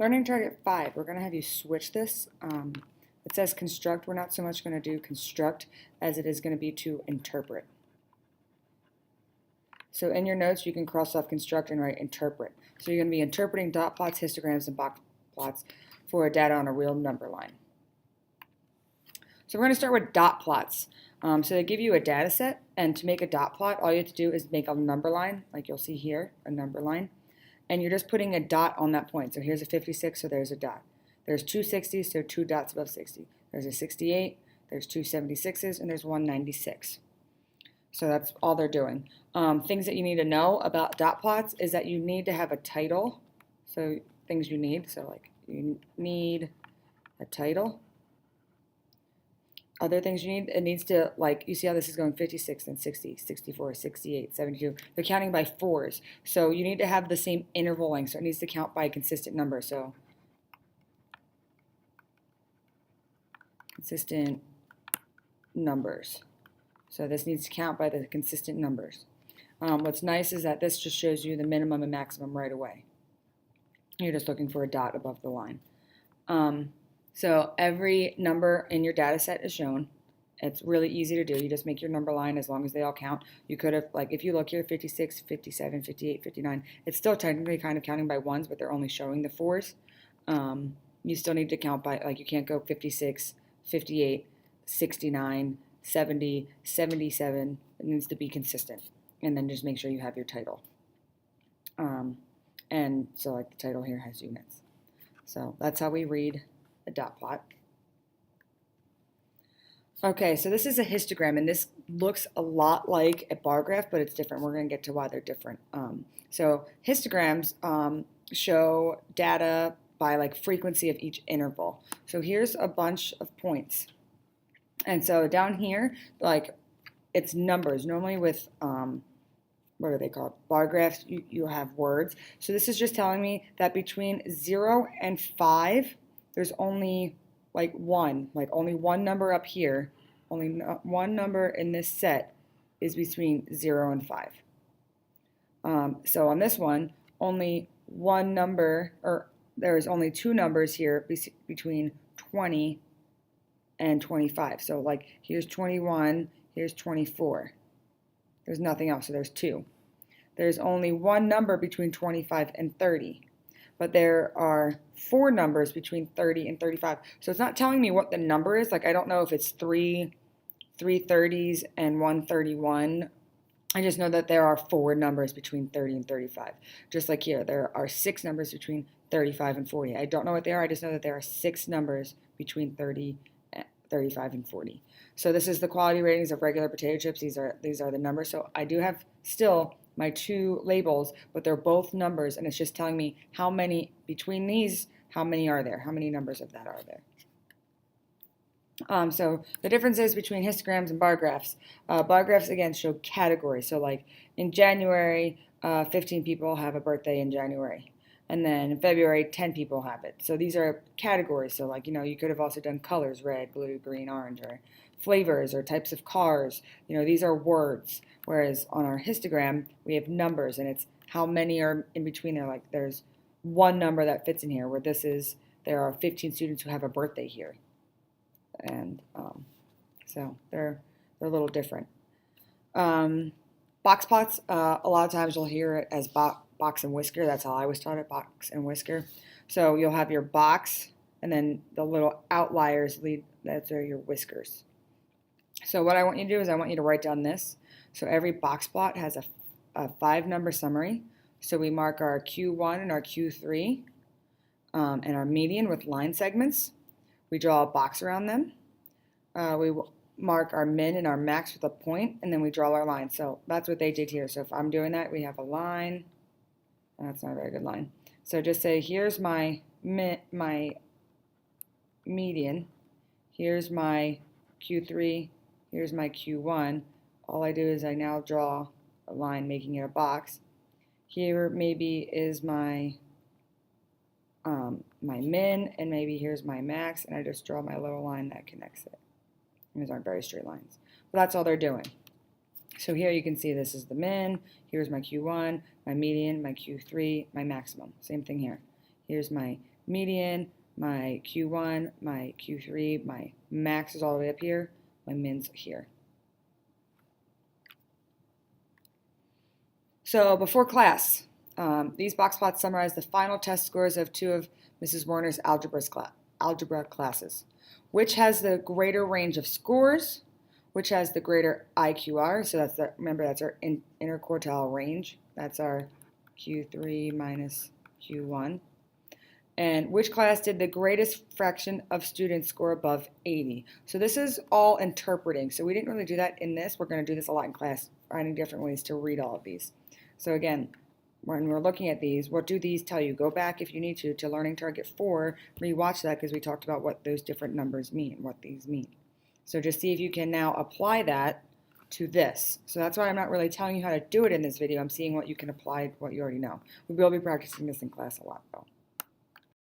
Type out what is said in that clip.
Learning target 5, we're going to have you switch this. It says construct. We're not so much going to do construct as it is going to be to interpret. So in your notes, you can cross off construct and write interpret. So you're going to be interpreting dot plots, histograms, and box plots for data on a real number line. So we're going to start with dot plots. So they give you a data set, and to make a dot plot, all you have to do is make a number line, like you'll see here, a number line. And you're just putting a dot on that point. So here's a 56, so there's a dot. There's two 60s, so 2 dots above 60. There's a 68, there's two 76s, and there's one 96. So that's all they're doing. Things that you need to know about dot plots is that you need to have a title. So things you need, so like you need a title. Other things you need, it needs to, like, you see how this is going 56, then 60, 64, 68, 72. They're counting by 4s. So you need to have the same interval length. So it needs to count by a consistent number. So consistent numbers. So this needs to count by the consistent numbers. What's nice is that this just shows you the minimum and maximum right away. You're just looking for a dot above the line. So every number in your data set is shown. It's really easy to do. You just make your number line as long as they all count. You could have, like, if you look here, 56, 57, 58, 59, it's still technically kind of counting by 1s, but they're only showing the 4s. You still need to count by, like, you can't go 56, 58, 69, 70, 77. It needs to be consistent. And then just make sure you have your title. And so, like, the title here has units. So that's how we read a dot plot. Okay, so this is a histogram, and this looks a lot like a bar graph, but it's different. We're going to get to why they're different. So histograms show data by, like, frequency of each interval. So here's a bunch of points. And so down here, like, it's numbers. Normally with, what are they called? Bar graphs, you have words. So this is just telling me that between 0 and 5, there's only like only one number up here, only one number in this set is between 0 and 5. So on this one, only one number, or there's only two numbers here between 20 and 25. So like here's 21, here's 24. There's nothing else, so there's 2. There's only one number between 25 and 30. But there are 4 numbers between 30 and 35. So it's not telling me what the number is. Like, I don't know if it's 3 30s and 1 31. I just know that there are 4 numbers between 30 and 35. Just like here, there are 6 numbers between 35 and 40. I don't know what they are. I just know that there are 6 numbers between 30, 35, and 40. So this is the quality ratings of regular potato chips. These are the numbers. So I do have still my 2 labels, but they're both numbers, and it's just telling me how many between these, how many are there, how many numbers of that are there. So the differences between histograms and bar graphs. Bar graphs, again, show categories. So like in January, 15 people have a birthday in January. And then in February, 10 people have it. So these are categories. So like, you could have also done colors, red, blue, green, orange, or flavors or types of cars. These are words. Whereas on our histogram, we have numbers, and it's how many are in between there. Like there's one number that fits in here, where there are 15 students who have a birthday here. And so they're a little different. Box plots, a lot of times you'll hear it as box and whisker. That's how I was taught it, box and whisker. So you'll have your box, and then the little outliers those are your whiskers. So what I want you to do is I want you to write down this. So every box plot has a 5-number summary. So we mark our Q1 and our Q3 and our median with line segments. We draw a box around them. We mark our min and our max with a point, and then we draw our line. So that's what they did here. So if I'm doing that, we have a line. That's not a very good line. So just say, here's my median. Here's my Q3. Here's my Q1. All I do is I now draw a line making it a box. Here maybe is my min, and maybe here's my max, and I just draw my little line that connects it. These aren't very straight lines, but that's all they're doing. So here you can see this is the min, here's my Q1, my median, my Q3, my maximum. Same thing here. Here's my median, my Q1, my Q3, my max is all the way up here, my min's here. So before class, these box plots summarize the final test scores of two of Mrs. Warner's algebra classes. Which has the greater range of scores? Which has the greater IQR? So that's remember that's our interquartile range. That's our Q3 minus Q1. And which class did the greatest fraction of students score above 80? So this is all interpreting. So we didn't really do that in this. We're going to do this a lot in class, finding different ways to read all of these. So again, when we're looking at these, what do these tell you? Go back if you need to Learning Target 4, rewatch that because we talked about what those different numbers mean, what these mean. So just see if you can now apply that to this. So that's why I'm not really telling you how to do it in this video. I'm seeing what you can apply, what you already know. We will be practicing this in class a lot though.